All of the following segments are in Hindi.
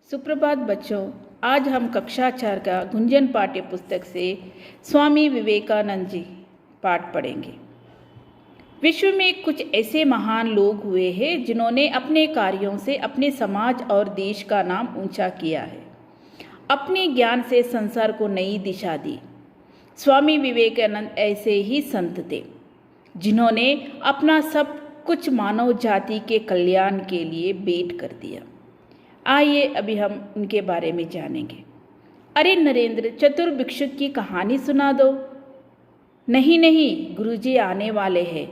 सुप्रभात बच्चों। आज हम कक्षा 4 का गुंजन पाठ्य पुस्तक से स्वामी विवेकानंद जी पाठ पढ़ेंगे। विश्व में कुछ ऐसे महान लोग हुए हैं जिन्होंने अपने कार्यों से अपने समाज और देश का नाम ऊंचा किया है, अपने ज्ञान से संसार को नई दिशा दी। स्वामी विवेकानंद ऐसे ही संत थे जिन्होंने अपना सब कुछ मानव जाति के कल्याण के लिए भेंट कर दिया। आइए अभी हम उनके बारे में जानेंगे। अरे नरेंद्र, चतुर भिक्षुक की कहानी सुना दो। नहीं नहीं, गुरुजी आने वाले हैं,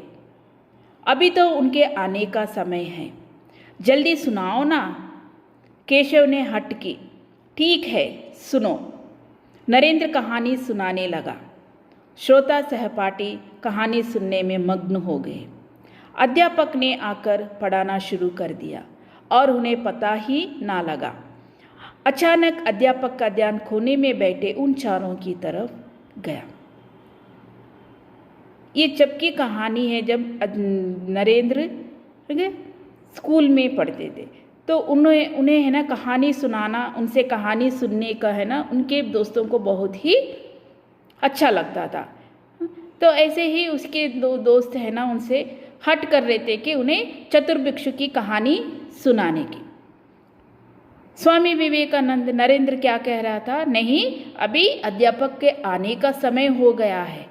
अभी तो उनके आने का समय है, जल्दी सुनाओ ना। केशव ने हट की। ठीक है, सुनो। नरेंद्र कहानी सुनाने लगा। श्रोता सहपाठी कहानी सुनने में मग्न हो गए। अध्यापक ने आकर पढ़ाना शुरू कर दिया और उन्हें पता ही ना लगा। अचानक अध्यापक का ध्यान कोने में बैठे उन चारों की तरफ गया। ये जब की कहानी है जब नरेंद्र स्कूल में पढ़ते थे, तो उन्हें है ना कहानी सुनाना, उनसे कहानी सुनने का है ना उनके दोस्तों को बहुत ही अच्छा लगता था। तो ऐसे ही उसके दो दोस्त है ना उनसे हट कर रहे थे कि उन्हें चतुर भिक्षुक की कहानी सुनाने की। स्वामी विवेकानंद नरेंद्र क्या कह रहा था? नहीं, अभी अध्यापक के आने का समय हो गया है।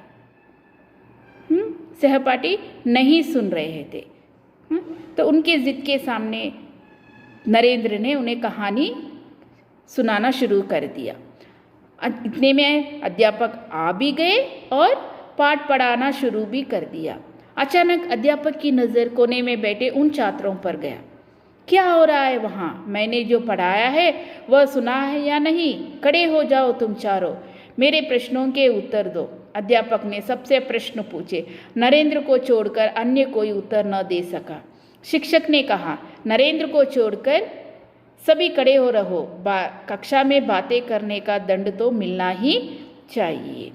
सहपाठी नहीं सुन रहे थे। तो उनके जिद के सामने नरेंद्र ने उन्हें कहानी सुनाना शुरू कर दिया। इतने में अध्यापक आ भी गए और पाठ पढ़ाना शुरू भी कर दिया। अचानक अध्यापक की नज़र कोने में बैठे उन छात्रों पर गया। क्या हो रहा है वहाँ? मैंने जो पढ़ाया है वह सुना है या नहीं? खड़े हो जाओ तुम चारों, मेरे प्रश्नों के उत्तर दो। अध्यापक ने सबसे प्रश्न पूछे। नरेंद्र को छोड़कर अन्य कोई उत्तर न दे सका। शिक्षक ने कहा, नरेंद्र को छोड़कर सभी खड़े हो रहो, कक्षा में बातें करने का दंड तो मिलना ही चाहिए।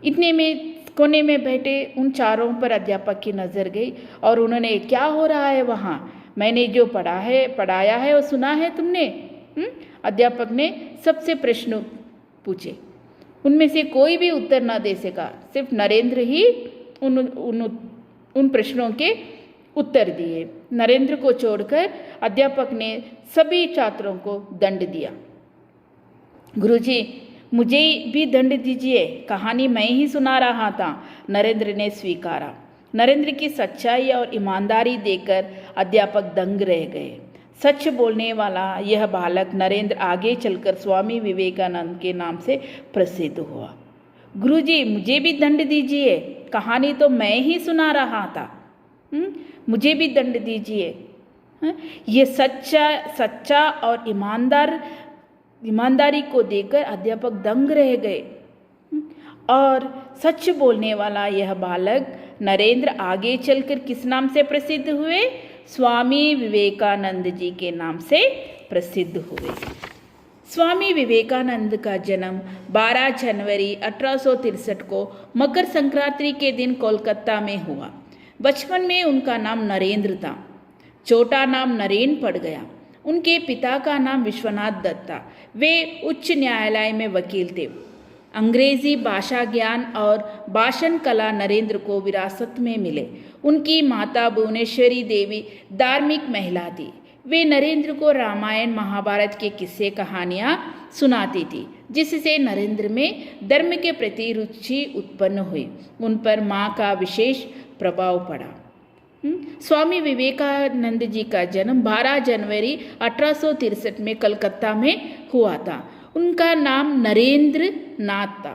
इतने में कोने में बैठे उन चारों पर अध्यापक की नज़र गई और उन्होंने, क्या हो रहा है वहाँ? मैंने जो पढ़ाया है वो सुना है तुमने? अध्यापक ने सबसे प्रश्न पूछे। उनमें से कोई भी उत्तर न दे सका। सिर्फ नरेंद्र ही उन प्रश्नों के उत्तर दिए। नरेंद्र को छोड़कर अध्यापक ने सभी छात्रों को दंड दिया। गुरुजी, मुझे भी दंड दीजिए, कहानी मैं ही सुना रहा था, नरेंद्र ने स्वीकारा। नरेंद्र की सच्चाई और ईमानदारी देखकर अध्यापक दंग रह गए। सच बोलने वाला यह बालक नरेंद्र आगे चलकर स्वामी विवेकानंद के नाम से प्रसिद्ध हुआ। गुरुजी, मुझे भी दंड दीजिए, कहानी तो मैं ही सुना रहा था, मुझे भी दंड दीजिए। ये सच्चा और ईमानदारी को देखकर अध्यापक दंग रह गए। और सच बोलने वाला यह बालक नरेंद्र आगे चलकर किस नाम से प्रसिद्ध हुए? स्वामी विवेकानंद जी के नाम से प्रसिद्ध हुए। स्वामी विवेकानंद का जन्म 12 जनवरी 1863 को मकर संक्रांति के दिन कोलकाता में हुआ। बचपन में उनका नाम नरेंद्र था, छोटा नाम नरेन पड़ गया। उनके पिता का नाम विश्वनाथ दत्त था। वे उच्च न्यायालय में वकील थे। अंग्रेजी भाषा ज्ञान और भाषण कला नरेंद्र को विरासत में मिले। उनकी माता भुवनेश्वरी देवी धार्मिक महिला थी। वे नरेंद्र को रामायण महाभारत के किस्से कहानियाँ सुनाती थी, जिससे नरेंद्र में धर्म के प्रति रुचि उत्पन्न हुई। उन पर माँ का विशेष प्रभाव पड़ा। स्वामी विवेकानंद जी का जन्म 12 जनवरी 1863 में कलकत्ता में हुआ था। उनका नाम नरेंद्र नाथ था।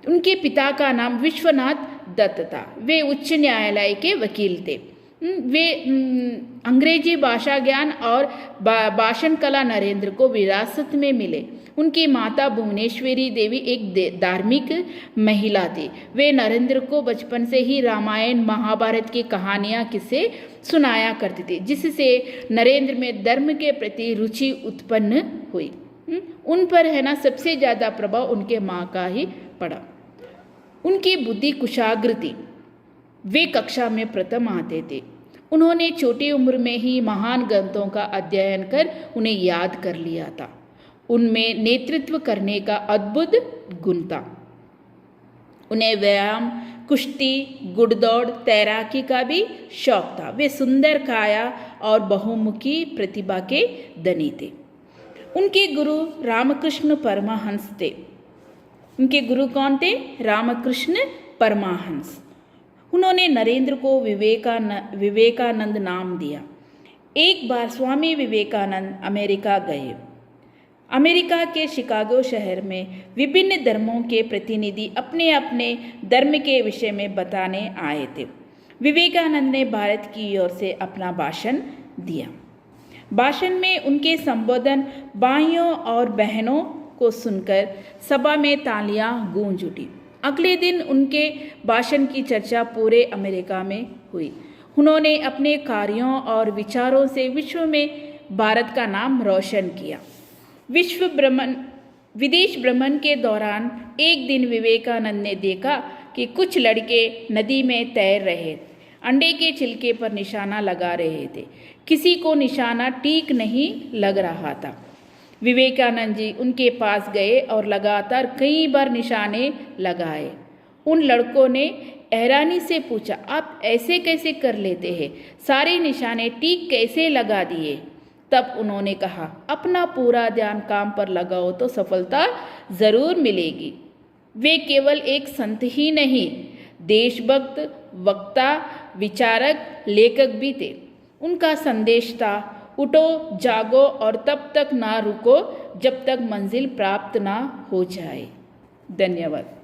उनके पिता का नाम विश्वनाथ दत्त था। वे उच्च न्यायालय के वकील थे। वे अंग्रेजी भाषा ज्ञान और भाषण कला नरेंद्र को विरासत में मिले। उनकी माता भुवनेश्वरी देवी एक धार्मिक महिला थी। वे नरेंद्र को बचपन से ही रामायण महाभारत की कहानियाँ किस्से सुनाया करती थी, जिससे नरेंद्र में धर्म के प्रति रुचि उत्पन्न हुई। उन पर है ना सबसे ज़्यादा प्रभाव उनके माँ का ही पड़ा। उनकी बुद्धि कुशाग्र थी। वे कक्षा में प्रथम आते थे। उन्होंने छोटी उम्र में ही महान ग्रंथों का अध्ययन कर उन्हें याद कर लिया था। उनमें नेतृत्व करने का अद्भुत गुण था। उन्हें व्यायाम, कुश्ती, गुड़दौड़, तैराकी का भी शौक था। वे सुंदर काया और बहुमुखी प्रतिभा के धनी थे। उनके गुरु रामकृष्ण परमहंस थे। उनके गुरु कौन थे? रामकृष्ण परमहंस। उन्होंने नरेंद्र को विवेकानंद नाम दिया। एक बार स्वामी विवेकानंद अमेरिका गए। अमेरिका के शिकागो शहर में विभिन्न धर्मों के प्रतिनिधि अपने अपने धर्म के विषय में बताने आए थे। विवेकानंद ने भारत की ओर से अपना भाषण दिया। भाषण में उनके संबोधन भाइयों और बहनों को सुनकर सभा में तालियां गूंज उठी। अगले दिन उनके भाषण की चर्चा पूरे अमेरिका में हुई। उन्होंने अपने कार्यों और विचारों से विश्व में भारत का नाम रोशन किया। विदेश भ्रमण के दौरान एक दिन विवेकानंद ने देखा कि कुछ लड़के नदी में तैर रहे, अंडे के छिलके पर निशाना लगा रहे थे। किसी को निशाना ठीक नहीं लग रहा था। विवेकानंद जी उनके पास गए और लगातार कई बार निशाने लगाए। उन लड़कों ने हैरानी से पूछा, आप ऐसे कैसे कर लेते हैं? सारे निशाने ठीक कैसे लगा दिए? तब उन्होंने कहा, अपना पूरा ध्यान काम पर लगाओ तो सफलता जरूर मिलेगी। वे केवल एक संत ही नहीं, देशभक्त, वक्ता, विचारक, लेखक भी थे। उनका संदेश था, उठो, जागो और तब तक ना रुको जब तक मंजिल प्राप्त ना हो जाए। धन्यवाद।